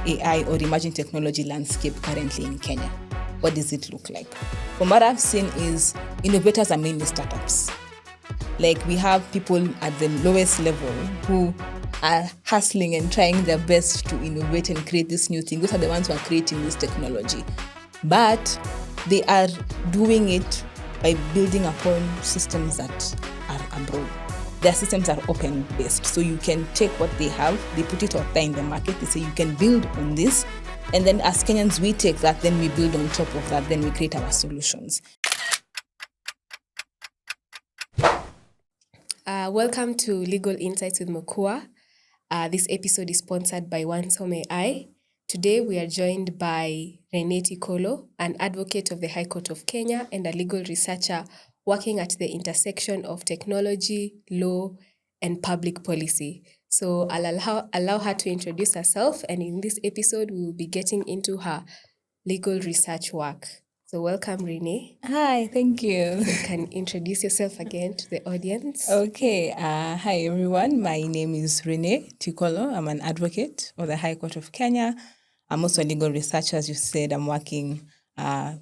AI or emerging technology landscape currently in Kenya? What does it look like? From what I've seen is innovators are mainly startups. Like we have people at the lowest level who are hustling and trying their best to innovate and create this new thing. Those are the ones who are creating this technology. But they are doing it by building upon systems that are abroad. Their systems are open-based. So you can take what they have, they put it out there in the market, they say you can build on this. And then as Kenyans, we take that, then we build on top of that, then we create our solutions. Welcome to Legal Insights with Mokua. This episode is sponsored by Some AI. Today we are joined by Renee Tikolo, an advocate of the High Court of Kenya and a legal researcher working at the intersection of technology, law, and public policy. So I'll allow her to introduce herself, and in this episode we will be getting into her legal research work. So welcome, Renee. Hi, thank you. You can introduce yourself again to the audience. Okay, hi everyone. My name is Renee Tikolo. I'm an advocate of the High Court of Kenya. I'm also a legal researcher, as you said. I'm working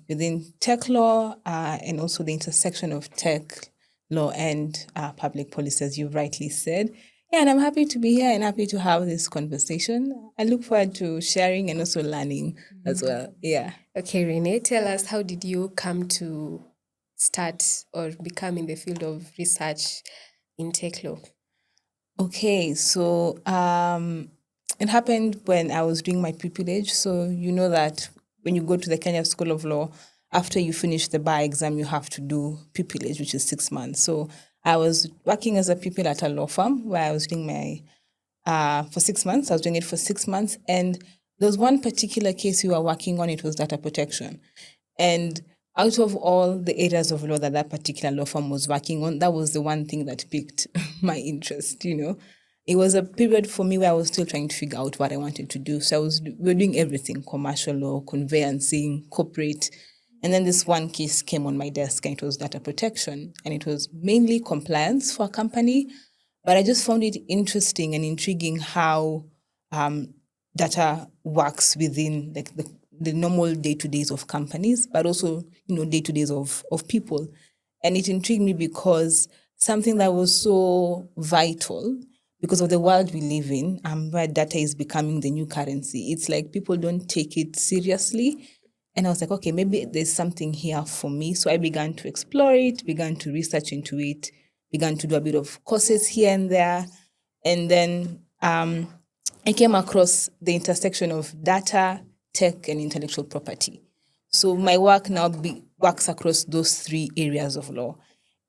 within tech law and also the intersection of tech law and public policy, as you rightly said. Yeah, and I'm happy to be here and happy to have this conversation. I look forward to sharing and also learning as well. Yeah. Okay, Renee, tell us, how did you come to start or become in the field of research in tech law? Okay, so it happened when I was doing my pupillage. So you know that when you go to the Kenya School of Law, after you finish the bar exam, you have to do pupillage, which is 6 months. So I was working as a pupil at a law firm where I was doing my, for 6 months. I was doing it for 6 months. And there was one particular case we were working on. It was data protection. And out of all the areas of law that particular law firm was working on, that was the one thing that piqued my interest, you know. It was a period for me where I was still trying to figure out what I wanted to do. So we were doing everything: commercial law, conveyancing, corporate. And then this one case came on my desk, and it was data protection. And it was mainly compliance for a company. But I just found it interesting and intriguing how data works within the normal day-to-days of companies, but also, day-to-days of people. And it intrigued me because something that was so vital because of the world we live in, where data is becoming the new currency. It's like people don't take it seriously. And I was like, okay, maybe there's something here for me. So I began to explore it, began to research into it, began to do a bit of courses here and there. And then I came across the intersection of data, tech, and intellectual property. So my work now works across those three areas of law.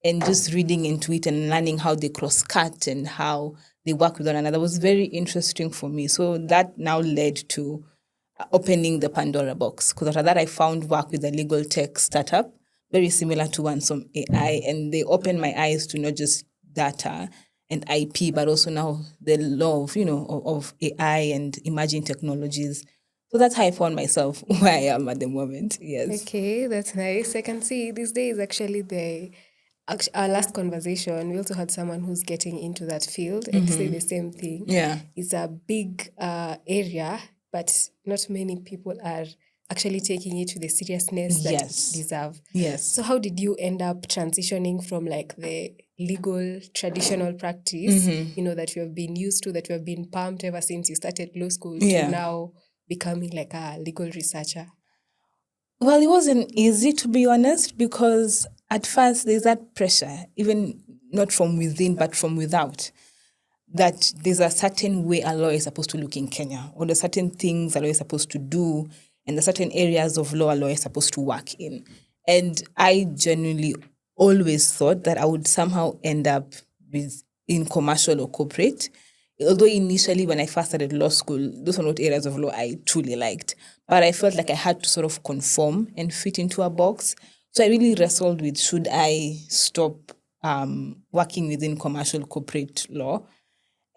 And just reading into it and learning how they cross-cut and how they work with one another was very interesting for me. So that now led to opening the Pandora box. Because after that, I found work with a legal tech startup, very similar to Some AI. And they opened my eyes to not just data and IP, but also now the law of AI and emerging technologies. So that's how I found myself where I am at the moment. Yes. Okay, that's nice. I can see these days actually our last conversation, we also had someone who's getting into that field and say the same thing. Yeah. It's a big area, but not many people are actually taking it to the seriousness that it deserves. Yes. So how did you end up transitioning from like the legal traditional practice, that you have been used to, that you have been pumped ever since you started law school, to now becoming like a legal researcher? Well, it wasn't easy, to be honest, because at first there's that pressure, even not from within, but from without, that there's a certain way a lawyer is supposed to look in Kenya, or there's certain things a lawyer is supposed to do, and the certain areas of law a lawyer is supposed to work in. And I genuinely always thought that I would somehow end up in commercial or corporate. Although initially when I first started law school, those were not areas of law I truly liked. But I felt like I had to sort of conform and fit into a box. So I really wrestled with, should I stop working within commercial corporate law?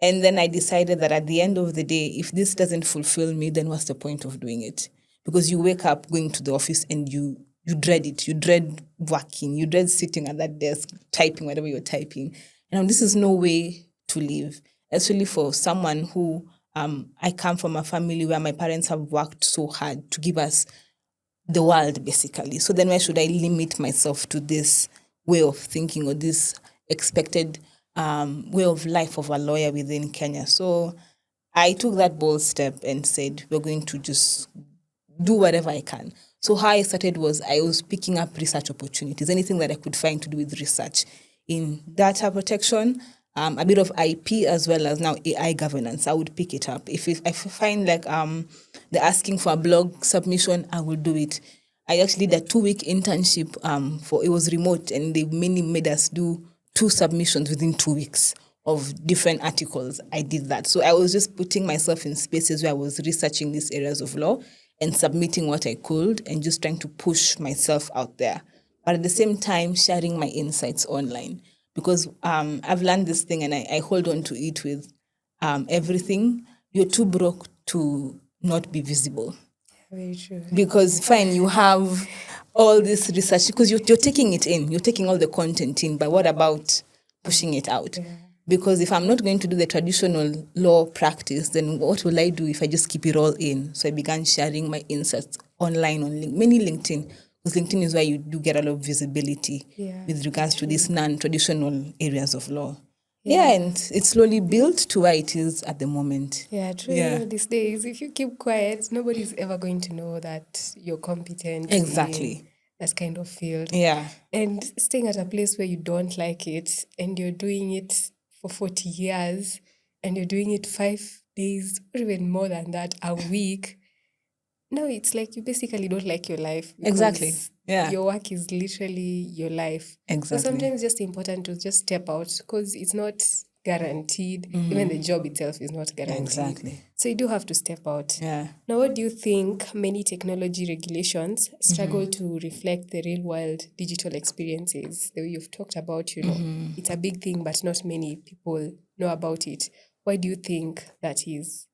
And then I decided that at the end of the day, if this doesn't fulfill me, then what's the point of doing it? Because you wake up going to the office and you dread it. You dread working. You dread sitting at that desk, typing whatever you're typing. And this is no way to live, especially for someone who I come from a family where my parents have worked so hard to give us the world, basically. So then why should I limit myself to this way of thinking or this expected way of life of a lawyer within Kenya? So I took that bold step and said, we're going to just do whatever I can. So how I started was I was picking up research opportunities, anything that I could find to do with research in data protection, a bit of IP as well as now AI governance. I would pick it up. If I find like they're asking for a blog submission, I will do it. I actually did a 2-week internship it was remote, and they mainly made us do 2 submissions within 2 weeks of different articles. I did that. So I was just putting myself in spaces where I was researching these areas of law and submitting what I could and just trying to push myself out there. But at the same time, sharing my insights online. Because I've learned this thing and I hold on to it with everything. You're too broke to not be visible. Very true. Because fine, you have all this research because you're taking it in, you're taking all the content in, but what about pushing it out? Yeah. Because if I'm not going to do the traditional law practice, then what will I do if I just keep it all in? So I began sharing my insights online on mainly LinkedIn, because LinkedIn is where you do get a lot of visibility with regards to these non-traditional areas of law. Yeah, and it's slowly built to where it is at the moment. Yeah, true. You know, these days, if you keep quiet, nobody's ever going to know that you're competent in that kind of field. Yeah. And staying at a place where you don't like it and you're doing it for 40 years and you're doing it 5 days or even more than that a week, no, it's like you basically don't like your life. Exactly. Yeah. Your work is literally your life. Exactly. So sometimes it's just important to just step out because it's not guaranteed. Even the job itself is not guaranteed. Exactly. So you do have to step out. Yeah. Now, what do you think many technology regulations struggle to reflect the real world digital experiences? The way you've talked about, you know, it's a big thing, but not many people know about it. Why do you think that is?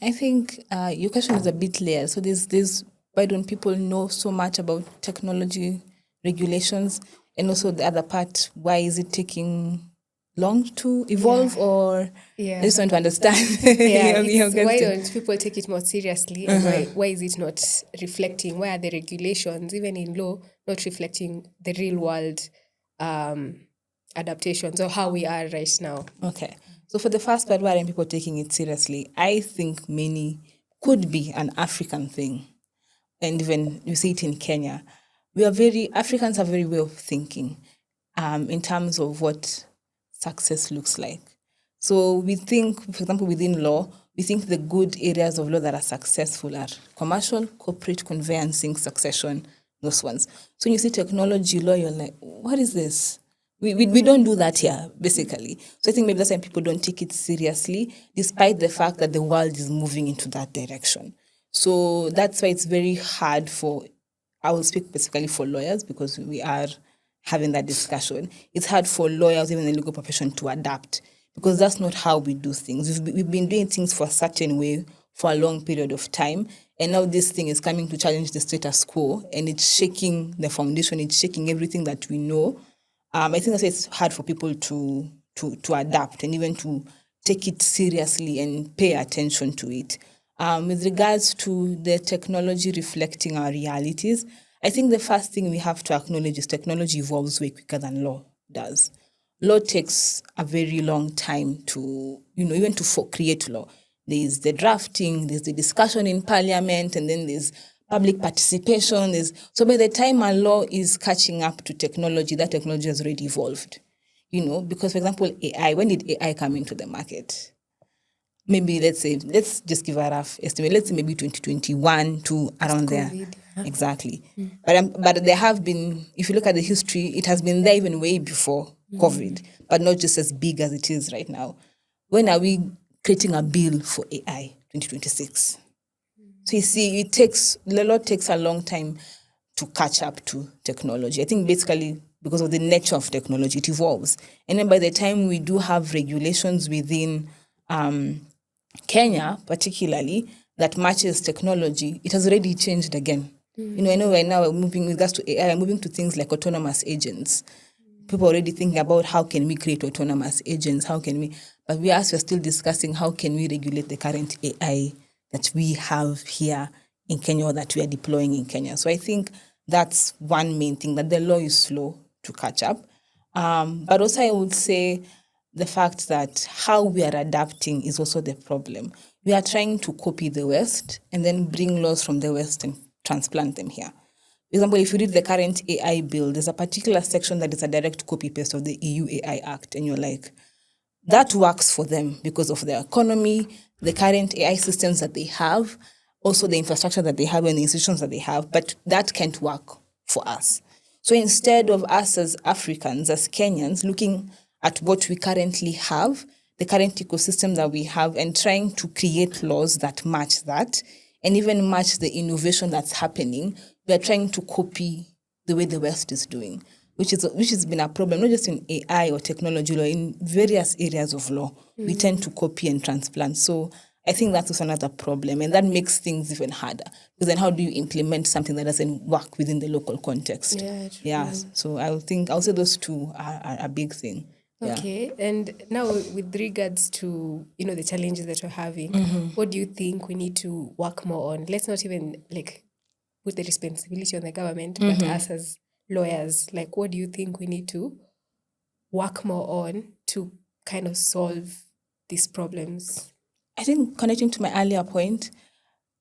I think your question is a bit layered. So there's why don't people know so much about technology regulations? And also the other part, why is it taking long to evolve? Or I just want to understand. Why don't people take it more seriously? And why is it not reflecting? Why are the regulations, even in law, not reflecting the real world adaptations or how we are right now? Okay. So for the first part, why aren't people taking it seriously? I think many could be an African thing. And even you see it in Kenya. Africans have very way of thinking in terms of what success looks like. So we think, for example, within law, we think the good areas of law that are successful are commercial, corporate, conveyancing, succession, those ones. So when you see technology law, you're like, what is this? We don't do that here, basically. So I think maybe that's why people don't take it seriously, despite the fact that the world is moving into that direction. So that's why it's very hard I will speak specifically for lawyers because we are having that discussion. It's hard for lawyers, even in the legal profession, to adapt because that's not how we do things. We've been doing things for a certain way for a long period of time. And now this thing is coming to challenge the status quo and it's shaking the foundation, it's shaking everything that we know. I think that's why it's hard for people to adapt and even to take it seriously and pay attention to it. With regards to the technology reflecting our realities, I think the first thing we have to acknowledge is technology evolves way quicker than law does. Law takes a very long time to, even to create law. There's the drafting, there's the discussion in parliament, and then there's public participation. So by the time a law is catching up to technology, that technology has already evolved. Because, for example, AI, when did AI come into the market? Maybe let's just give a rough estimate. Let's say maybe 2021 to around there. Yeah. Exactly. But there have been, if you look at the history, it has been there even way before COVID, but not just as big as it is right now. When are we creating a bill for AI? 2026. So you see, the law takes a long time to catch up to technology. I think basically because of the nature of technology, it evolves. And then by the time we do have regulations within Kenya, particularly, that matches technology, it has already changed again. I know right now we're moving with regards to AI, we're moving to things like autonomous agents. people are already thinking about how can we create autonomous agents, but we're still discussing how can we regulate the current AI that we have here in Kenya or that we are deploying in Kenya. So I think that's one main thing, that the law is slow to catch up. But also I would say the fact that how we are adapting is also the problem. We are trying to copy the West and then bring laws from the West and transplant them here. For example, if you read the current AI bill, there's a particular section that is a direct copy paste of the EU AI Act, and you're like, that works for them because of their economy, the current AI systems that they have, also the infrastructure that they have and the institutions that they have, but that can't work for us. So instead of us as Africans, as Kenyans, looking at what we currently have, the current ecosystem that we have, and trying to create laws that match that, and even match the innovation that's happening, we are trying to copy the way the West is doing, which has been a problem, not just in AI or technology law, in various areas of law. We tend to copy and transplant. So I think that's also another problem, and that makes things even harder, because then how do you implement something that doesn't work within the local context? Yeah, true. Yeah. So I'll say those two are a big thing. Yeah. Okay, and now with regards to the challenges that we're having, what do you think we need to work more on? Let's not even like put the responsibility on the government, but us as lawyers, like what do you think we need to work more on to kind of solve these problems? I think, connecting to my earlier point,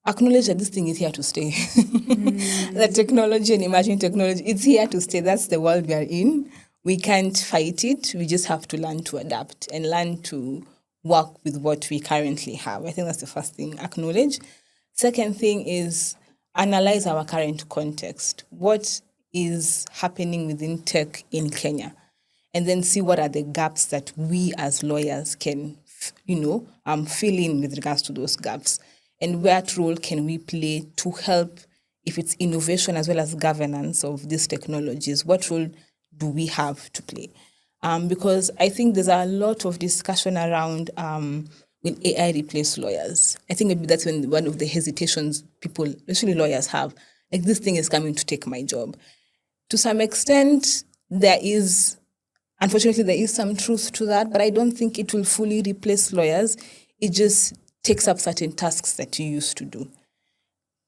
acknowledge that this thing is here to stay. The technology and emerging technology, it's here to stay. That's the world we are in. We can't fight it. We just have to learn to adapt and learn to work with what we currently have. I think that's the first thing, acknowledge. Second thing is analyze our current context. What is happening within tech in Kenya? And then see what are the gaps that we as lawyers can, fill in with regards to those gaps. And what role can we play to help, if it's innovation as well as governance of these technologies, what role do we have to play? Because I think there's a lot of discussion around will AI replace lawyers? I think maybe that's one of the hesitations people, especially lawyers, have. Like, this thing is coming to take my job. To some extent, unfortunately, there is some truth to that, but I don't think it will fully replace lawyers. It just takes up certain tasks that you used to do,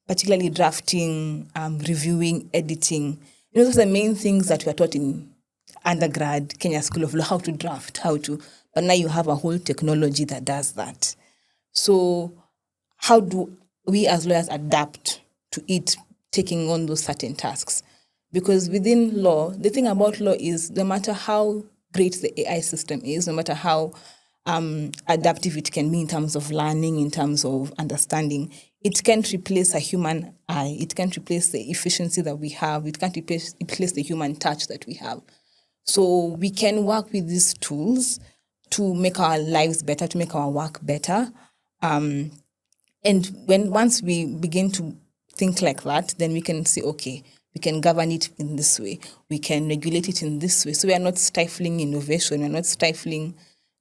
particularly drafting, reviewing, editing. Those are the main things that we are taught in undergrad, Kenya School of Law, how to draft, but now you have a whole technology that does that. So how do we as lawyers adapt to it taking on those certain tasks? Because within law, the thing about law is no matter how great the AI system is, no matter how adaptive it can be in terms of learning, in terms of understanding, it can't replace a human eye. It can't replace the efficiency that we have. It can't replace the human touch that we have. So we can work with these tools to make our lives better, to make our work better. And once we begin to think like that, then we can say, okay, we can govern it in this way. We can regulate it in this way. So we are not stifling innovation. We're not stifling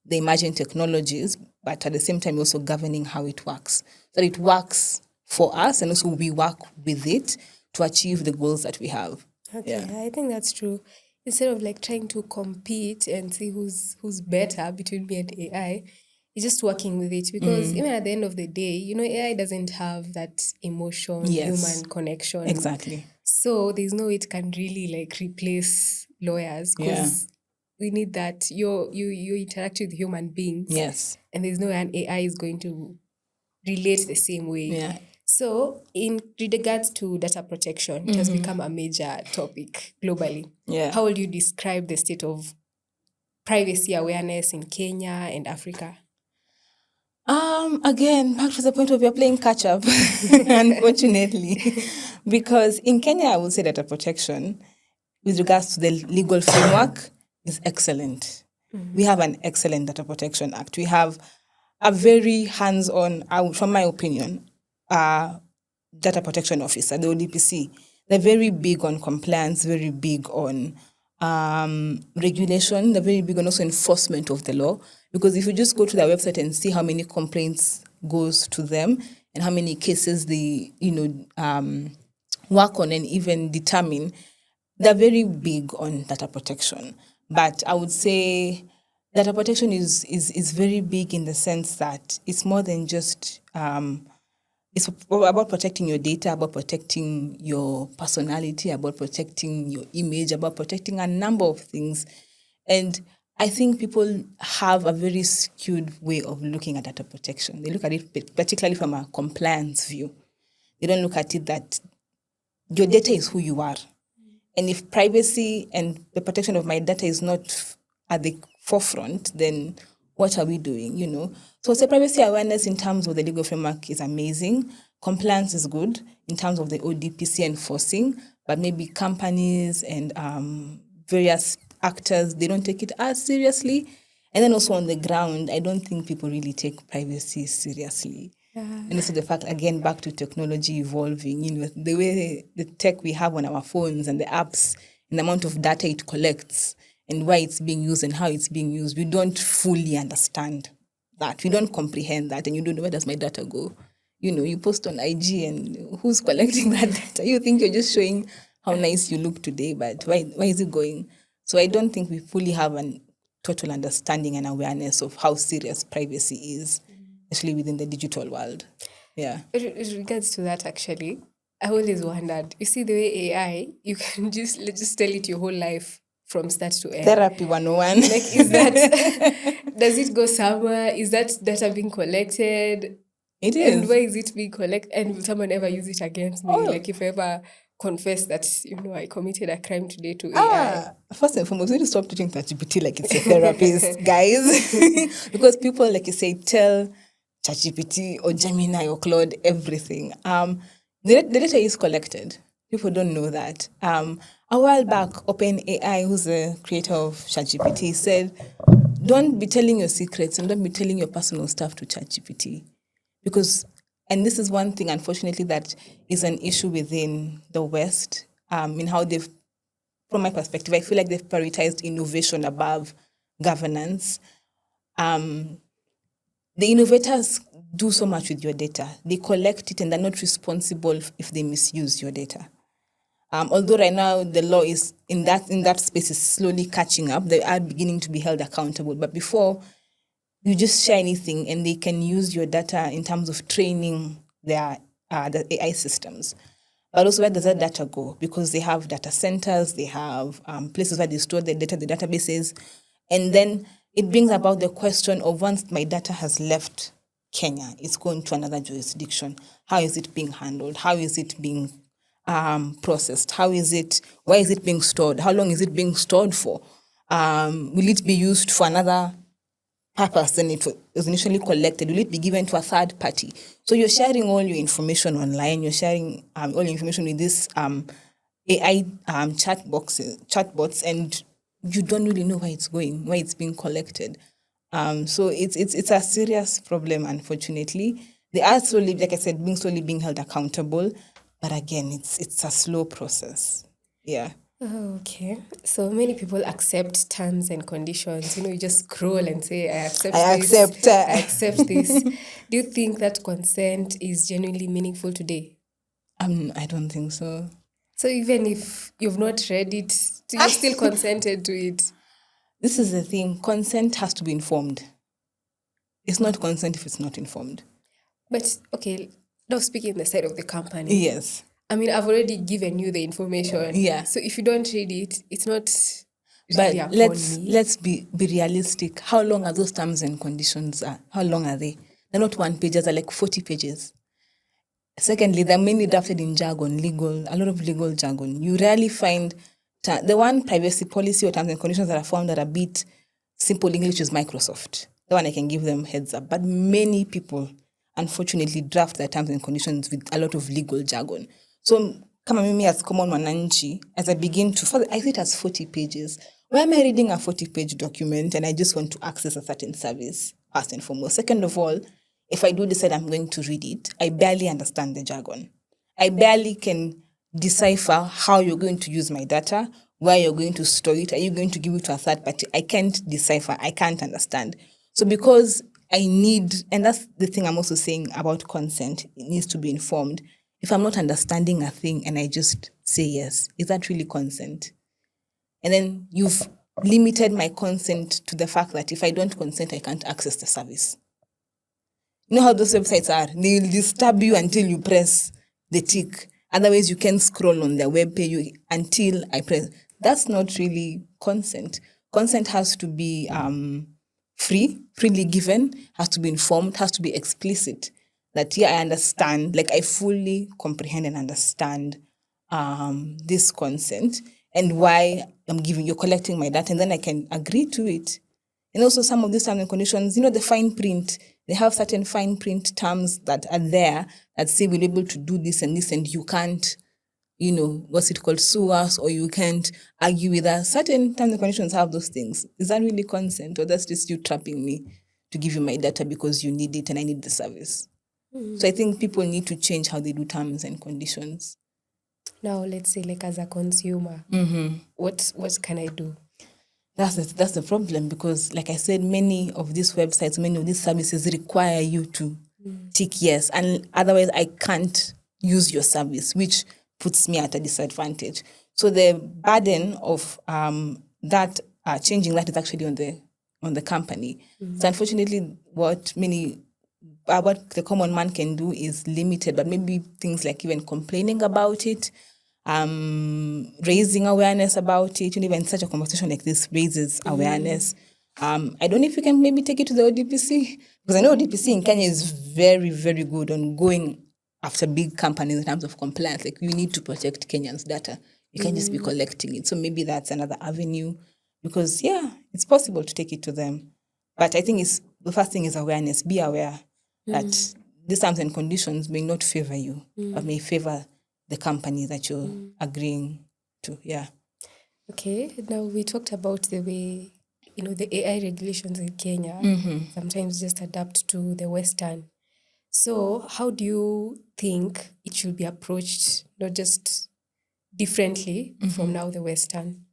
the emerging technologies, but at the same time, also governing how it works. So that it works for us, and also we work with it to achieve the goals that we have. Okay, yeah. I think that's true. Instead of like trying to compete and see who's better between me and AI, it's just working with it, because even at the end of the day, AI doesn't have that emotion, human connection. Exactly. So there's no way it can really like replace lawyers, because we need that. You interact with human beings. Yes. And there's no way an AI is going to relate the same way. Yeah. So in regards to data protection, it has become a major topic globally. Yeah. How would you describe the state of privacy awareness in Kenya and Africa? Again, back to the point of you're playing catch up, unfortunately, because in Kenya, I would say data protection, with regards to the legal framework, is excellent. We have an excellent Data Protection Act. We have a very hands-on, from my opinion, data protection officer, the ODPC. They're very big on compliance, very big on regulation. They're very big on also enforcement of the law. Because if you just go to their website and see how many complaints goes to them and how many cases they, work on and even determine, they're very big on data protection. But I would say data protection is very big in the sense that it's more than just it's about protecting your data, about protecting your personality, about protecting your image, about protecting a number of things. And I think people have a very skewed way of looking at data protection. They look at it particularly from a compliance view. They don't look at it that your data is who you are. And if privacy and the protection of my data is not at the forefront, then what are we doing, So say privacy awareness in terms of the legal framework is amazing. Compliance is good in terms of the ODPC enforcing, but maybe companies and various actors, they don't take it as seriously. And then also on the ground, I don't think people really take privacy seriously. And also the fact, again, back to technology evolving, the way the tech we have on our phones and the apps and the amount of data it collects and why it's being used and how it's being used, we don't fully understand that. We don't comprehend that, and you don't know, where does my data go? You post on IG and who's collecting that data? You think you're just showing how nice you look today, but why is it going? So I don't think we fully have a total understanding and awareness of how serious privacy is, especially within the digital world. Yeah. In regards to that, actually, I always wondered, you see the way AI, you can just tell it your whole life from start to end. Therapy 101. Like, is that, does it go somewhere? Is that data being collected? It is. And where is it being collected? And will someone ever use it against me? Like, if I ever confess that, I committed a crime today to AI. First and foremost, we need to stop treating ChatGPT like it's a therapist, guys. Because people, like you say, tell ChatGPT or Gemini or Claude everything. The data is collected. People don't know that. A while back, OpenAI, who's the creator of ChatGPT, said, don't be telling your secrets and don't be telling your personal stuff to ChatGPT. Because, and this is one thing, unfortunately, that is an issue within the West, in how they've, from my perspective, I feel like they've prioritized innovation above governance. The innovators do so much with your data. They collect it and they're not responsible if they misuse your data. Although right now the law is in that space is slowly catching up, they are beginning to be held accountable. But before, you just share anything and they can use your data in terms of training the AI systems. But also, where does that data go? Because they have data centers, they have places where they store the data, the databases. And then it brings about the question of, once my data has left Kenya, it's going to another jurisdiction. How is it being handled? How is it being processed? Why is it being stored? How long is it being stored for? Will it be used for another purpose than it was initially collected? Will it be given to a third party? So you're sharing all your information online. You're sharing all your information with this AI chatbots, and you don't really know where it's going, where it's being collected. So it's a serious problem, unfortunately. They are slowly, like I said, being held accountable. But again, it's a slow process. Yeah. Oh, okay. So many people accept terms and conditions. You just scroll and say, I accept this. I accept this. Do you think that consent is genuinely meaningful today? I don't think so. So even if you've not read it, you've still consented to it? This is the thing. Consent has to be informed. It's not consent if it's not informed. But, okay, now speaking on the side of the company. Yes. I mean, I've already given you the information. Yeah. So if you don't read it, it's not really upon me. Let's be realistic. How long are those terms and conditions? How long are they? They're not 1 pages, they're like 40 pages. Secondly, they're mainly drafted in jargon, a lot of legal jargon. You rarely find the one privacy policy or terms and conditions that are found that are a bit simple English is Microsoft. The one I can give them heads up. But many people, unfortunately, draft their terms and conditions with a lot of legal jargon. So, kama mimi as common wananchi, as I begin to, I see it as 40 pages. Why am I reading a 40-page document and I just want to access a certain service, first and foremost? Second of all, if I do decide I'm going to read it, I barely understand the jargon. I barely can decipher how you're going to use my data, where you're going to store it, are you going to give it to a third party? I can't decipher, I can't understand. So because I need, and that's the thing I'm also saying about consent, it needs to be informed. If I'm not understanding a thing and I just say yes, is that really consent? And then you've limited my consent to the fact that if I don't consent, I can't access the service. You know how those websites are? They'll disturb you until you press the tick. Otherwise, you can scroll on their web page until I press. That's not really consent. Consent has to be freely given, has to be informed, has to be explicit. That, yeah, I understand, like I fully comprehend and understand this consent and why you're collecting my data, and then I can agree to it. And also some of these terms and conditions, the fine print, they have certain fine print terms that are there that say we're able to do this, and you can't, what's it called, sue us, or you can't argue with us. Certain terms and conditions have those things. Is that really consent, or that's just you trapping me to give you my data because you need it and I need the service? So I think people need to change how they do terms and conditions. Now, let's say, like, as a consumer, what can I do? That's the problem, because, like I said, many of these websites, many of these services require you to tick yes, and otherwise I can't use your service, which puts me at a disadvantage. So the burden of that changing that is actually on the company. So unfortunately, what the common man can do is limited, but maybe things like even complaining about it, raising awareness about it, and even such a conversation like this raises awareness. I don't know if you can maybe take it to the ODPC, because I know ODPC in Kenya is very, very good on going after big companies in terms of compliance. Like, you need to protect Kenyans' data. You can't just be collecting it. So maybe that's another avenue, because, yeah, it's possible to take it to them. But I think the first thing is awareness. Be aware that these terms and conditions may not favor you, but may favor the company that you're agreeing to. Yeah. Okay, now we talked about the way, the AI regulations in Kenya sometimes just adapt to the Western. So how do you think it should be approached, not just differently from now the Western?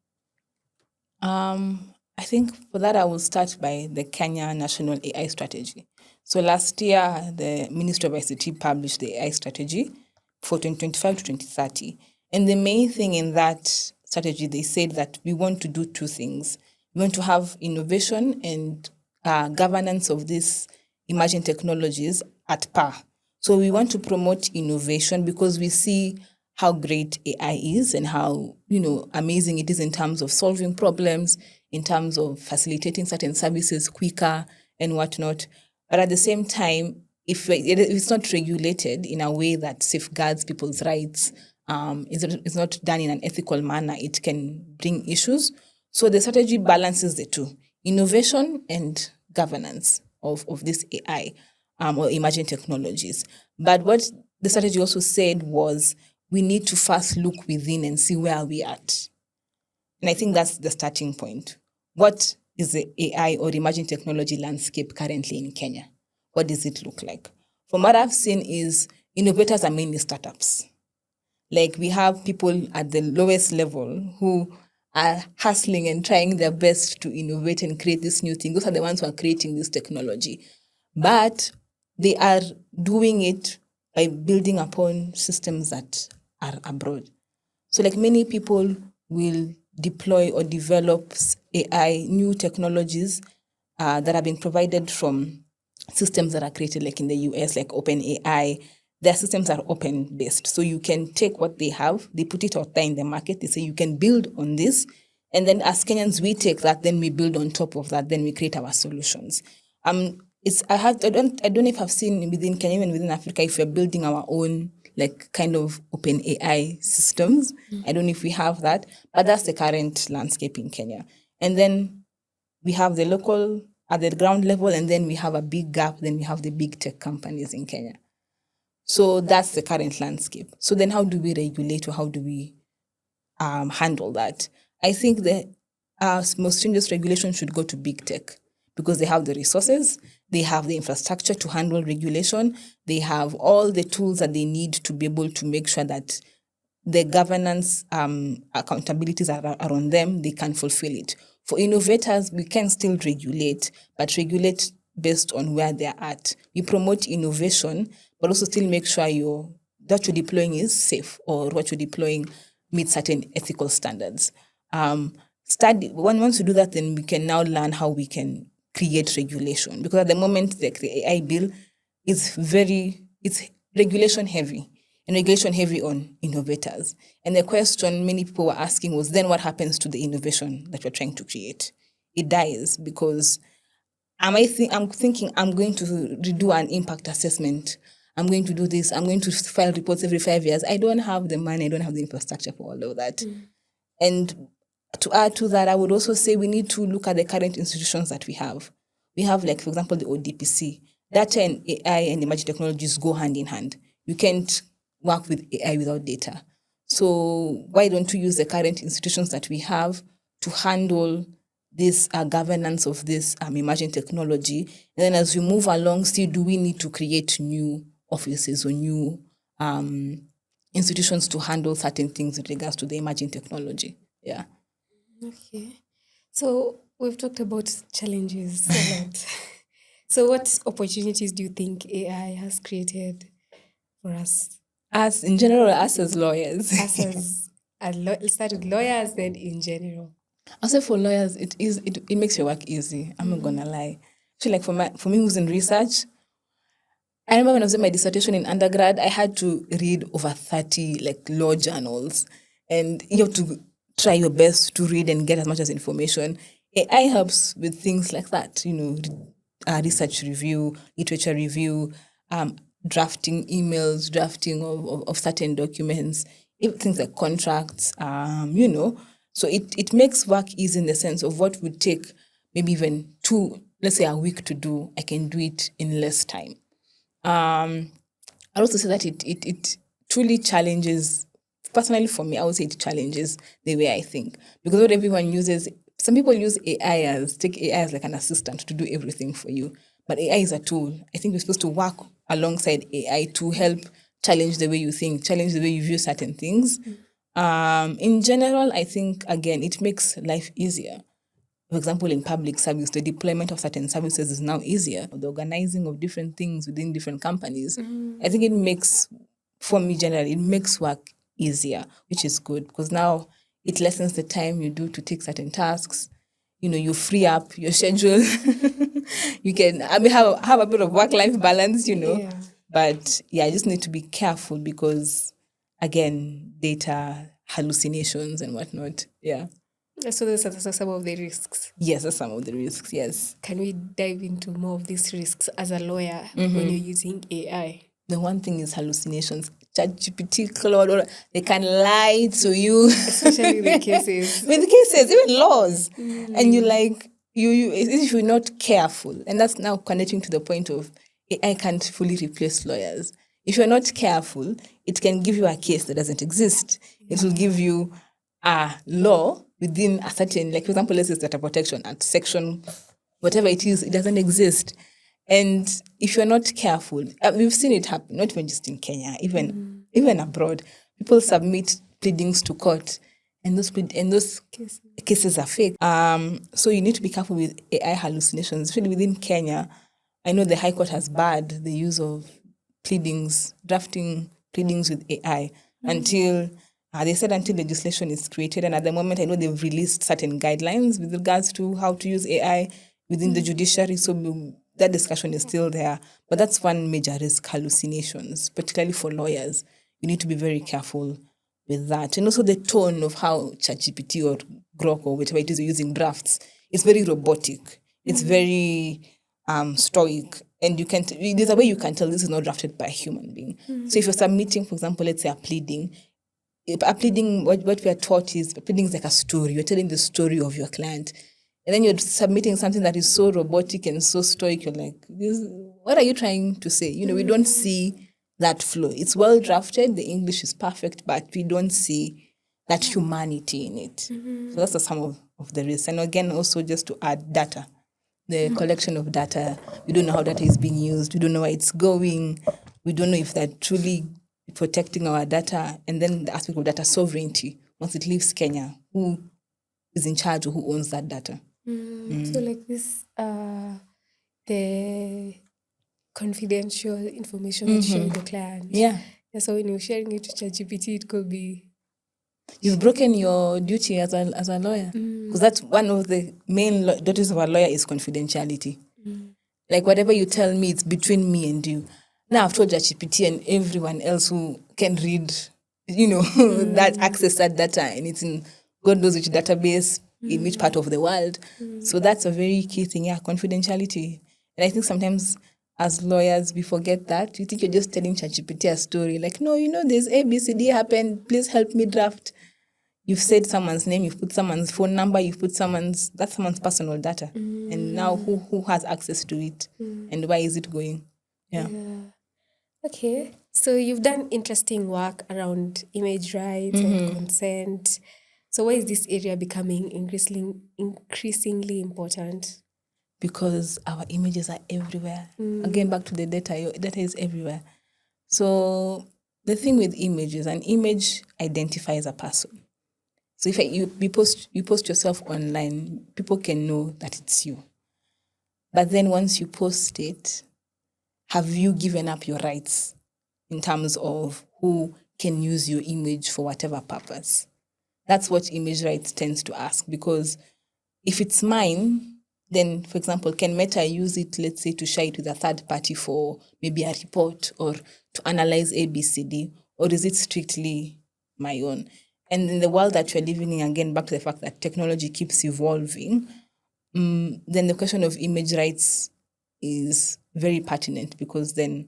I think for that, I will start by the Kenya National AI Strategy. So last year, the Ministry of ICT published the AI strategy for 2025 to 2030. And the main thing in that strategy, they said that we want to do two things. We want to have innovation and governance of these emerging technologies at par. So we want to promote innovation because we see how great AI is and how, amazing it is in terms of solving problems, in terms of facilitating certain services quicker and whatnot. But at the same time, if it's not regulated in a way that safeguards people's rights, it's not done in an ethical manner, it can bring issues. So the strategy balances the two, innovation and governance of this AI or emerging technologies. But what the strategy also said was we need to first look within and see where are we at. And I think that's the starting point. What is the AI or emerging technology landscape currently in Kenya? What does it look like? From what I've seen is innovators are mainly startups. Like, we have people at the lowest level who are hustling and trying their best to innovate and create this new thing. Those are the ones who are creating this technology. But they are doing it by building upon systems that are abroad. So, like, many people will deploy or develop AI, new technologies that have been provided from systems that are created, like in the US, like OpenAI. Their systems are open-based. So you can take what they have, they put it out there in the market, they say you can build on this. And then as Kenyans, we take that, then we build on top of that, then we create our solutions. I don't know if I've seen within Kenya, even within Africa, if we're building our own like kind of open AI systems. I don't know if we have that, but that's the current landscape in Kenya. And then we have the local at the ground level, and then we have a big gap, then we have the big tech companies in Kenya. So that's the current landscape. So then how do we regulate, or how do we handle that? I think the most stringent regulation should go to big tech, because they have the resources, they have the infrastructure to handle regulation, they have all the tools that they need to be able to make sure that the governance accountabilities are on them, they can fulfill it. For innovators, we can still regulate, but regulate based on where they're at. We promote innovation, but also still make sure that you're deploying is safe, or what you're deploying meets certain ethical standards. study. Once we do that, then we can now learn how we can create regulation. Because at the moment, the AI bill is it's regulation heavy and regulation heavy on innovators. And the question many people were asking was, then what happens to the innovation that we're trying to create? It dies because I'm thinking I'm going to redo an impact assessment. I'm going to do this. I'm going to file reports every 5 years. I don't have the money. I don't have the infrastructure for all of that. And to add to that, I would also say we need to look at the current institutions that we have. We have, like, for example, the ODPC. Data and AI and emerging technologies go hand in hand. You can't work with AI without data. So why don't we use the current institutions that we have to handle this governance of this emerging technology? And then as we move along, still, do we need to create new offices or new institutions to handle certain things with regards to the emerging technology? Yeah. Okay. So we've talked about challenges a lot. So what opportunities do you think AI has created for us? Us in general, us as lawyers. Us as let's start with lawyers, then in general. Also for lawyers, it makes your work easy. I'm not gonna lie. So like for me who's in research, I remember when I was in my dissertation in undergrad, I had to read over 30 like law journals, and you have to try your best to read and get as much as information. AI helps with things like that, research review, literature review, drafting emails, drafting of certain documents, things like contracts, So it makes work easy in the sense of what would take maybe even let's say a week to do, I can do it in less time. I also say that it truly challenges, personally for me, I would say it challenges the way I think. Because not everyone some people use take AI as like an assistant to do everything for you. But AI is a tool. I think we're supposed to work alongside AI to help challenge the way you think, challenge the way you view certain things. In general, I think, again, it makes life easier. For example, in public service, the deployment of certain services is now easier. The organizing of different things within different companies, I think for me generally, it makes work easier, which is good because now it lessens the time you do to take certain tasks. You free up your schedule. You can have a bit of work-life balance, Yeah. But yeah, I just need to be careful because, again, data hallucinations and whatnot. Yeah. So those are some of the risks. Yes, that's some of the risks, yes. Can we dive into more of these risks as a lawyer when you're using AI? The one thing is hallucinations. ChatGPT, Claude, they can lie to you. Especially the cases. With the cases, even laws. And if you're not careful, and that's now connecting to the point of AI can't fully replace lawyers. If you're not careful, it can give you a case that doesn't exist. It will give you a law within a certain, like, for example, let's say data protection at section, whatever it is, it doesn't exist. And if you're not careful, we've seen it happen, not even just in Kenya, even abroad. People submit pleadings to court, and those cases are fake. So you need to be careful with AI hallucinations, especially within Kenya. I know the High Court has barred the use of drafting pleadings with AI until legislation is created. And at the moment, I know they've released certain guidelines with regards to how to use AI within the judiciary. So that discussion is still there. But that's one major risk, hallucinations, particularly for lawyers. You need to be very careful with that. And also the tone of how ChatGPT or Grok or whatever it is you're using drafts, it's very robotic. It's very stoic. And there's a way you can tell this is not drafted by a human being. So if you're submitting, for example, let's say a pleading, what we are taught is a pleading is like a story. You're telling the story of your client. And then you're submitting something that is so robotic and so stoic. You're like, what are you trying to say? We don't see that flow. It's well drafted. The English is perfect, but we don't see that humanity in it. So that's some of the risks. And again, also just to add data, the collection of data. We don't know how data is being used. We don't know where it's going. We don't know if they're truly protecting our data. And then the aspect of data sovereignty. Once it leaves Kenya, who is in charge or who owns that data? So like this, the confidential information that you share with the client. Yeah. So when you're sharing it to ChatGPT, it could be You've broken your duty as a lawyer. Because that's one of the main duties of a lawyer is confidentiality. Like whatever you tell me, it's between me and you. Now I've told ChatGPT and everyone else who can read, that access that data, and it's in God knows which database, in which part of the world. So that's a very key thing, confidentiality. And I think sometimes as lawyers, we forget that. You think you're just telling ChatGPT a story. Like, no, there's ABCD happened. Please help me draft. You've said someone's name, you've put someone's phone number, that's someone's personal data. And now who has access to it? And why is it going? Yeah. Okay. So you've done interesting work around image rights and consent. So why is this area becoming increasingly important? Because our images are everywhere. Again, back to the data, your data is everywhere. So the thing with images, an image identifies a person. So if you post yourself online, people can know that it's you. But then once you post it, have you given up your rights in terms of who can use your image for whatever purpose? That's what image rights tends to ask, because if it's mine, then, for example, can Meta use it, let's say, to share it with a third party for maybe a report or to analyze ABCD, or is it strictly my own? And in the world that we're living in, again, back to the fact that technology keeps evolving, then the question of image rights is very pertinent, because then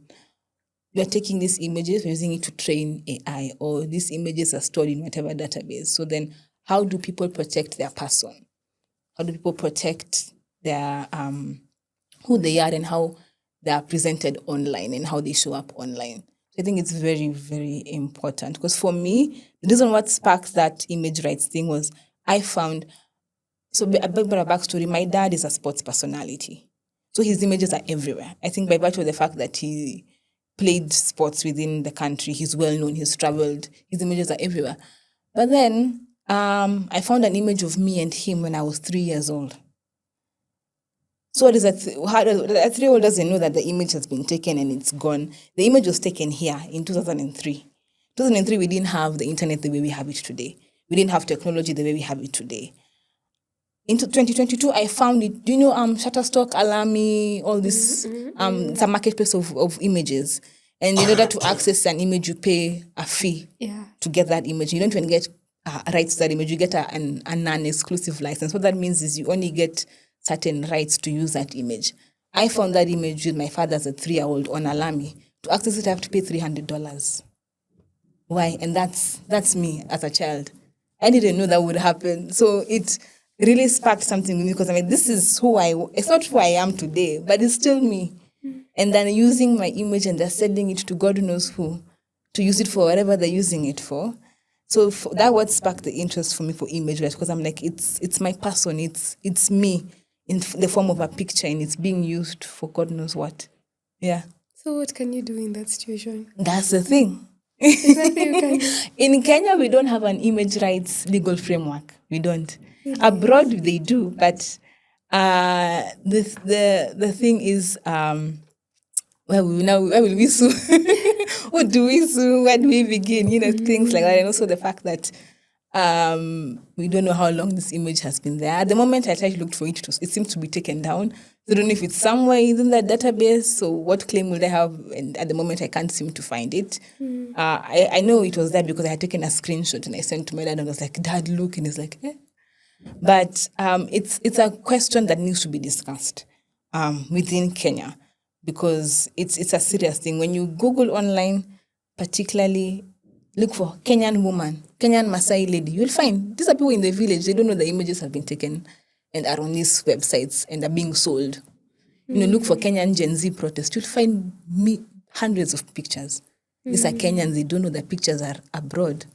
we're taking these images, we're using it to train AI, or these images are stored in whatever database. So then how do people protect their person? How do people protect their who they are and how they are presented online and how they show up online? So I think it's very, very important, because for me, the reason what sparked that image rights thing was I found, so a bit of a backstory, my dad is a sports personality. So his images are everywhere. I think by virtue of the fact that he played sports within the country, he's well known, he's traveled, his images are everywhere. But then I found an image of me and him when I was 3 years old. So what is that? How does a 3-year-old doesn't know that the image has been taken and it's gone? The image was taken here in 2003. 2003, we didn't have the internet the way we have it today. We didn't have technology the way we have it today. Into 2022, I found it. Do you know Shutterstock, Alamy, all this? It's a marketplace of images. And in order to access an image, you pay a fee to get that image. You don't even get rights to that image. You get a non-exclusive license. What that means is you only get certain rights to use that image. I found that image with my father as a 3-year-old on Alamy. To access it, I have to pay $300. Why? And that's me as a child. I didn't know that would happen. So it really sparked something in me, because this is it's not who I am today, but it's still me. And then using my image and they're sending it to God knows who, to use it for whatever they're using it for. So that what sparked the interest for me for image rights, because I'm like, it's my person, it's me in the form of a picture, and it's being used for God knows what. Yeah. So what can you do in that situation? That's the thing. In Kenya, we don't have an image rights legal framework. We don't. Really? Abroad, they do, but the thing is, where will we sue? What do we sue? Where do we begin? Things like that, and also the fact that we don't know how long this image has been there. At the moment, I tried to look for it. It seems to be taken down. So I don't know if it's somewhere in that database. So what claim will I have? And at the moment, I can't seem to find it. I know it was there because I had taken a screenshot and I sent to my dad and I was like, Dad, look. And he's like, eh. But it's a question that needs to be discussed within Kenya, because it's a serious thing. When you Google online, particularly, look for Kenyan woman, Kenyan Maasai lady, you'll find these are people in the village. They don't know the images have been taken and are on these websites and are being sold. Look for Kenyan Gen Z protest. You'll find hundreds of pictures. These are Kenyans. They don't know the pictures are abroad.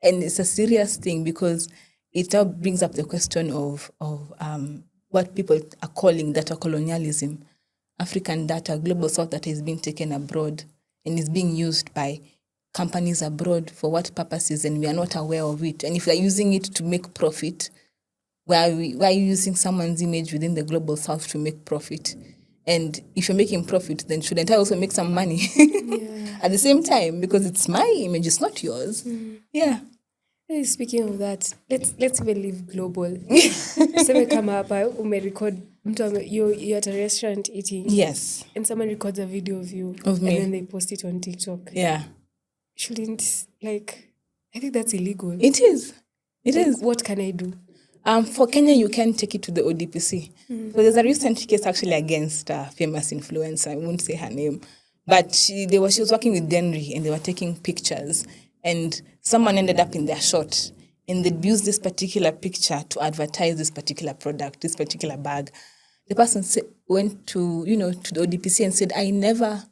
And it's a serious thing, because it now brings up the question of what people are calling data colonialism. African data, global south data is being taken abroad and is being used by companies abroad for what purposes, and we are not aware of it. And if they're using it to make profit, why are you using someone's image within the global south to make profit? And if you're making profit, then shouldn't I also make some money at the same time? Because it's my image, it's not yours. Yeah. Hey, speaking of that, let's even leave global. Seme kama hapa umerecord you're at a restaurant eating. Yes. And someone records a video of you. Of me. And then they post it on TikTok. Yeah. Shouldn't, like, I think that's illegal. It is. It like, is. What can I do? For Kenya, you can take it to the ODPC. So there's a recent case actually against a famous influencer. I won't say her name, but she was working with Denry and they were taking pictures, and someone ended up in their shot, and they'd used this particular picture to advertise this particular product, this particular bag. The person went to the ODPC and said, "I never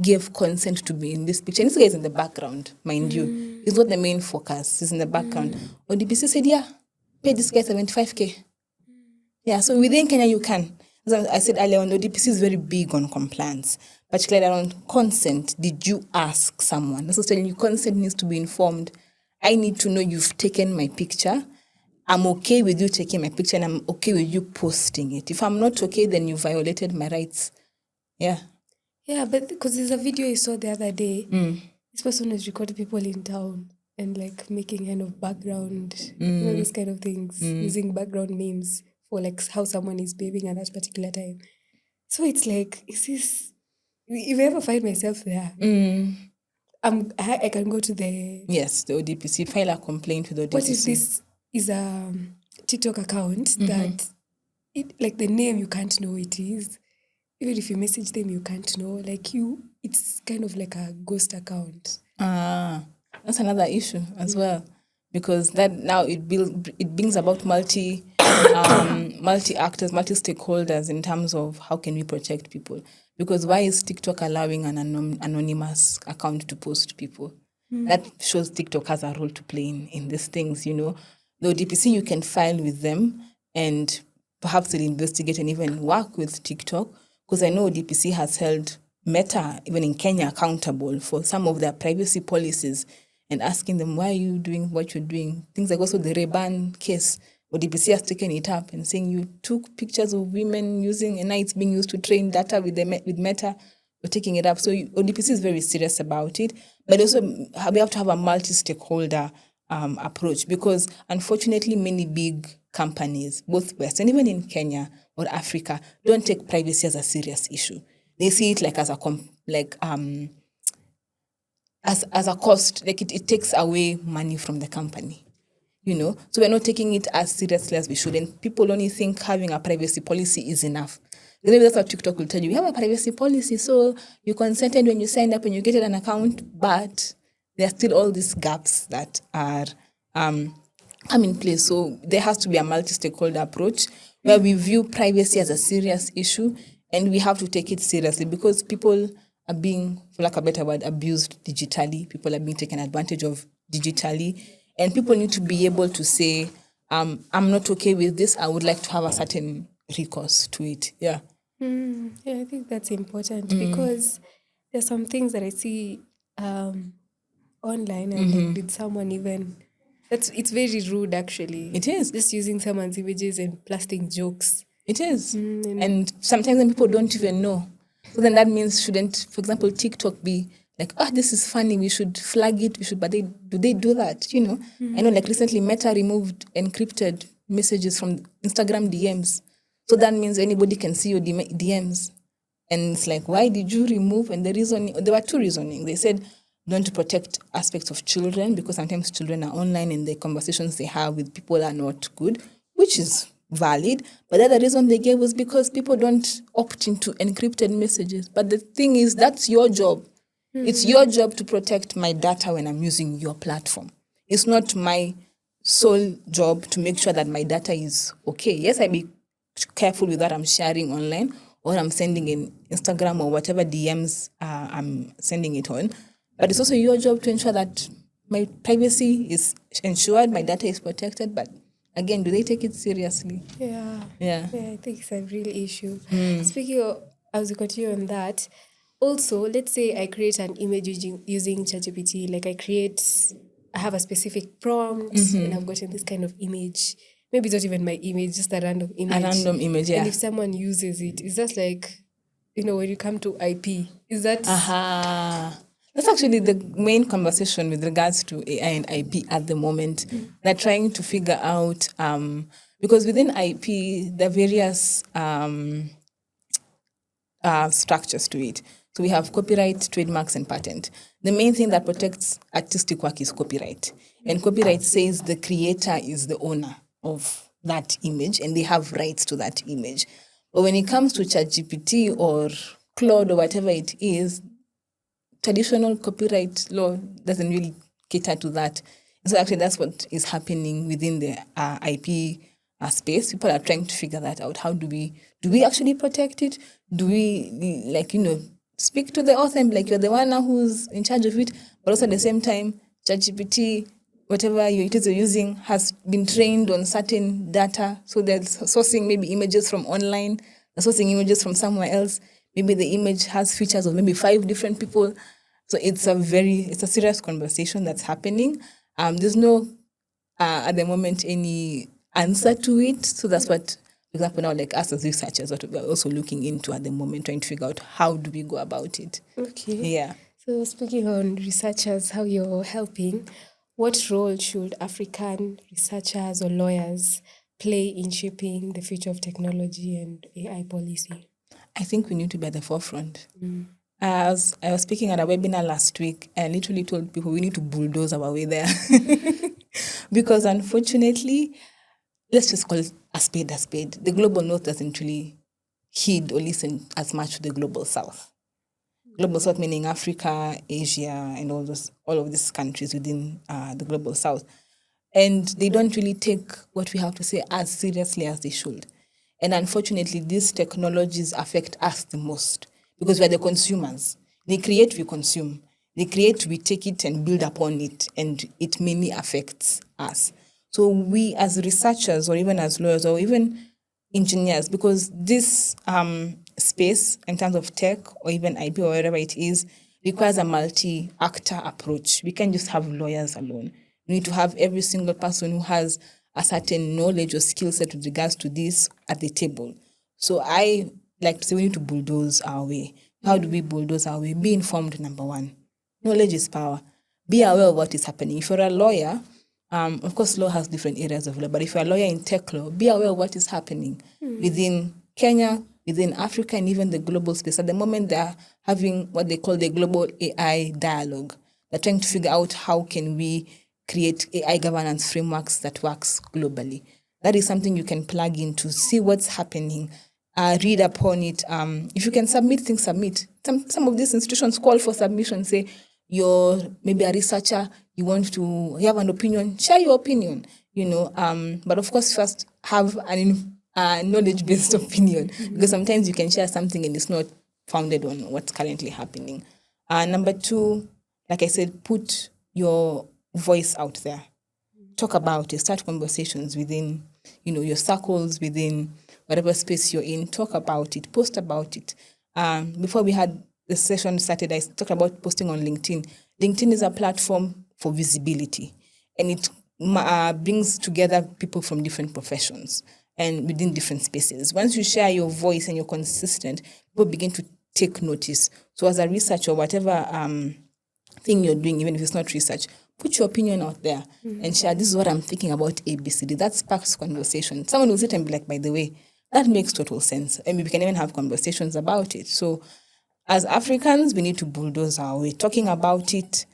gave consent to be in this picture." And this guy is in the background, mind you. He's not the main focus. He's in the background. ODPC said, "Yeah, pay this guy 75K. Yeah, so within Kenya, you can. As I said earlier on, ODPC is very big on compliance, particularly around consent. Did you ask someone? This is telling you consent needs to be informed. I need to know you've taken my picture. I'm okay with you taking my picture and I'm okay with you posting it. If I'm not okay, then you violated my rights." Yeah. Yeah, but because there's a video I saw the other day. This person was recording people in town and like making kind of background, those kind of things, using background memes for like how someone is behaving at that particular time. So it's like, is this, if I ever find myself there, I can go to the... Yes, the ODPC, file a complaint with the ODPC. What if this is a TikTok account that, like the name you can't know it is, even if you message them you can't know, like it's kind of like a ghost account. That's another issue as well, because that now it brings about multi actors, multi stakeholders in terms of how can we protect people. Because why is TikTok allowing an anonymous account to post people? That shows TikTok has a role to play in these things. The ODPC, you can file with them and perhaps they'll investigate and even work with TikTok, because I know ODPC has held Meta, even in Kenya, accountable for some of their privacy policies and asking them, why are you doing what you're doing? Things like also the Reban case, ODPC has taken it up and saying you took pictures of women using, and now it's being used to train data with Meta. We're taking it up. So ODPC is very serious about it, but also we have to have a multi-stakeholder approach, because unfortunately many big companies, both West and even in Kenya or Africa, don't take privacy as a serious issue. They see it like as a as a cost, like it takes away money from the company. So we're not taking it as seriously as we should, and people only think having a privacy policy is enough. Maybe that's what TikTok will tell you. We have a privacy policy, so you consented when you signed up and you get an account, but there are still all these gaps that are come in place. So there has to be a multi-stakeholder approach where we view privacy as a serious issue, and we have to take it seriously, because people are being, for lack of a better word, abused digitally. People are being taken advantage of digitally. And people need to be able to say, I'm not okay with this. I would like to have a certain recourse to it. Yeah. Yeah, I think that's important because there's some things that I see online and like, did someone even... It's very rude, actually. It is. Just using someone's images and plastic jokes. It is. And sometimes when people don't even know. So then that means, shouldn't, for example, TikTok be like, this is funny, we should flag it, but do they do that? I know like recently Meta removed encrypted messages from Instagram DMs. So that means anybody can see your DMs. And it's like, why did you remove? And there were two reasoning. They said, don't to protect aspects of children, because sometimes children are online and the conversations they have with people are not good, which is valid. But the other reason they gave was because people don't opt into encrypted messages. But the thing is, that's your job. It's your job to protect my data when I'm using your platform. It's not my sole job to make sure that my data is okay. Yes, I be careful with what I'm sharing online or I'm sending in Instagram or whatever DMs I'm sending it on. But it's also your job to ensure that my privacy is ensured, my data is protected. But again, do they take it seriously? Yeah, I think it's a real issue. Speaking of, as we continue on that, also, let's say I create an image using ChatGPT. Like I have a specific prompt and I've gotten this kind of image. Maybe it's not even my image, just a random image. A random image, yeah. And if someone uses it, is that like, when you come to IP, is that... That's actually the main conversation with regards to AI and IP at the moment. They're trying to figure out, because within IP, there are various structures to it. So we have copyright, trademarks, and patent. The main thing that protects artistic work is copyright. And copyright says the creator is the owner of that image and they have rights to that image. But when it comes to ChatGPT or Claude or whatever it is, traditional copyright law doesn't really cater to that. So actually, that's what is happening within the IP space. People are trying to figure that out. How do we actually protect it? Do we speak to the author and be like, you're the one now who's in charge of it, but also at the same time, ChatGPT, whatever it is you're using, has been trained on certain data. So they're sourcing maybe images from online, they're sourcing images from somewhere else. Maybe the image has features of maybe 5 different people. So it's a serious conversation that's happening. There's no at the moment any answer to it. So that's what, for example, now like us as researchers, what we're also looking into at the moment, trying to figure out how do we go about it. Okay. Yeah. So speaking on researchers, how you're helping, what role should African researchers or lawyers play in shaping the future of technology and AI policy? I think we need to be at the forefront. As I was speaking at a webinar last week, I literally told people we need to bulldoze our way there. Because unfortunately, let's just call it a spade a spade. The global north doesn't really heed or listen as much to the global south. Global south meaning Africa, Asia, and all of these countries within the global south. And they don't really take what we have to say as seriously as they should. And unfortunately, these technologies affect us the most because we're the consumers. They create, we consume. They create, we take it and build upon it, and it mainly affects us. So we as researchers or even as lawyers or even engineers, because this space in terms of tech or even IP or whatever it is requires a multi-actor approach. We can't just have lawyers alone. We need to have every single person who has a certain knowledge or skill set with regards to this at the table. So I like to say we need to bulldoze our way. How do we bulldoze our way? Be informed, number one. Knowledge is power. Be aware of what is happening. If you're a lawyer, of course, law has different areas of law, but if you're a lawyer in tech law, be aware of what is happening within Kenya, within Africa, and even the global space. At the moment, they're having what they call the global AI dialogue. They're trying to figure out how can we create AI governance frameworks that works globally. That is something you can plug in to see what's happening, read upon it. If you can submit things, submit. Some of these institutions call for submission, say you're maybe a researcher, you have an opinion, share your opinion, but of course first have a knowledge-based opinion, because sometimes you can share something and it's not founded on what's currently happening. Number 2, like I said, put your voice out there. Talk about it, start conversations within, your circles, within whatever space you're in. Talk about it, post about it. Before we had the session started, I talked about posting on LinkedIn. LinkedIn is a platform for visibility, and it brings together people from different professions and within different spaces. Once you share your voice and you're consistent, people begin to take notice. So as a researcher, whatever thing you're doing, even if it's not research, put your opinion out there and share, this is what I'm thinking about ABCD. That sparks conversation. Someone will sit and be like, by the way, that makes total sense. And we can even have conversations about it. So as Africans, we need to bulldoze our way, talking about it,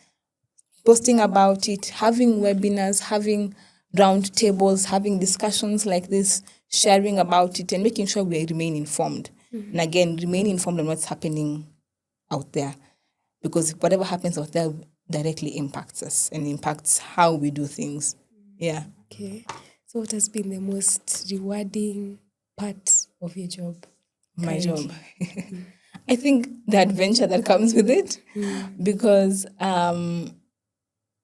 posting about it, having webinars, having round tables, having discussions like this, sharing about it, and making sure we remain informed. And again, remain informed on what's happening out there, because whatever happens out there directly impacts us and impacts how we do things. Yeah. Okay. So what has been the most rewarding part of your job? My job. I think the adventure that comes with it, because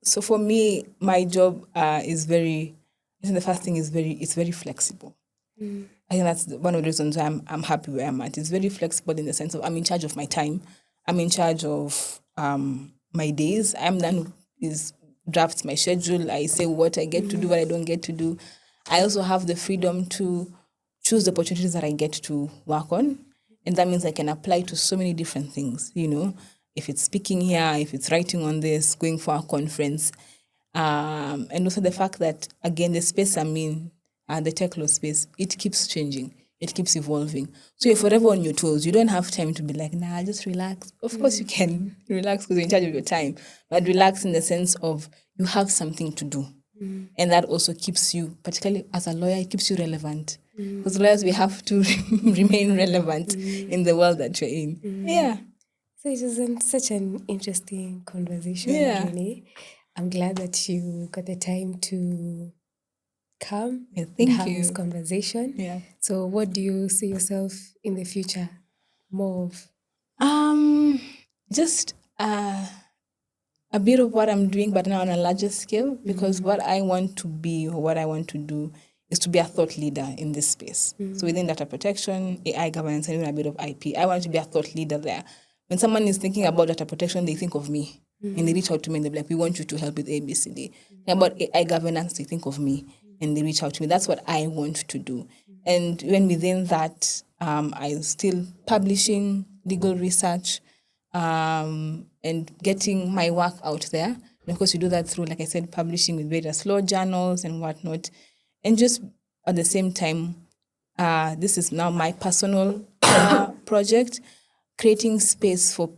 so for me, my job is very. I think the first thing is it's very flexible. I think that's one of the reasons why I'm happy where I'm at. It's very flexible in the sense of I'm in charge of my time. I'm in charge of my days. I'm the one who drafts my schedule. I say what I get to do, what I don't get to do. I also have the freedom to choose the opportunities that I get to work on. And that means I can apply to so many different things, if it's speaking here, if it's writing on this, going for a conference. And also the fact that, again, the space I'm in, the tech law space, it keeps changing. It keeps evolving. So you're forever on your toes. You don't have time to be like, nah, just relax. Of course you can relax because you're in charge of your time. But relax in the sense of you have something to do. And that also keeps you, particularly as a lawyer, it keeps you relevant. Because lawyers, we have to remain relevant in the world that you're in. Yeah. So it was such an interesting conversation, Yeah. Renee. I'm glad that you got the time to come Yeah, and thank have this you. conversation. Yeah. So what do you see yourself in the future more of? Just a bit of what I'm doing, but now on a larger scale, because what I want to be or what I want to do is to be a thought leader in this space. So within data protection, AI governance, and even a bit of IP, I want to be a thought leader there. When someone is thinking about data protection, they think of me. And they reach out to me and they're like, we want you to help with ABCD. About AI governance, they think of me and they reach out to me. That's what I want to do. And when within that, I'm still publishing legal research, and getting my work out there. And of course, you do that through, like I said, publishing with various law journals and whatnot. And just at the same time, this is now my personal project, creating space for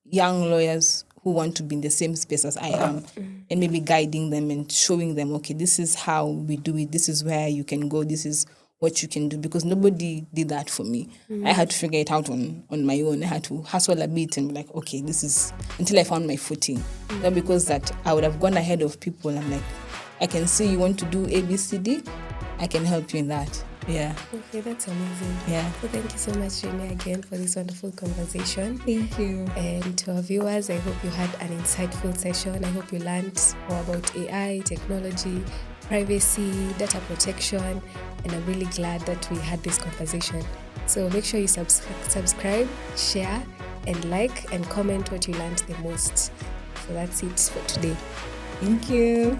young lawyers who want to be in the same space as I am, and maybe guiding them and showing them, okay, this is how we do it. This is where you can go. This is what you can do, because nobody did that for me. I had to figure it out on my own. I had to hustle a bit and be like, okay, this is, until I found my footing. Not because that I would have gone ahead of people. I'm like, I can see you want to do ABCD. I can help you in that. Yeah. Okay, that's amazing. Yeah. So thank you so much, Renee, again for this wonderful conversation. Thank you. And to our viewers, I hope you had an insightful session. I hope you learned more about AI, technology, privacy, data protection, and I'm really glad that we had this conversation. So make sure you subscribe, share, and like and comment what you learned the most. So that's it for today. Thank you.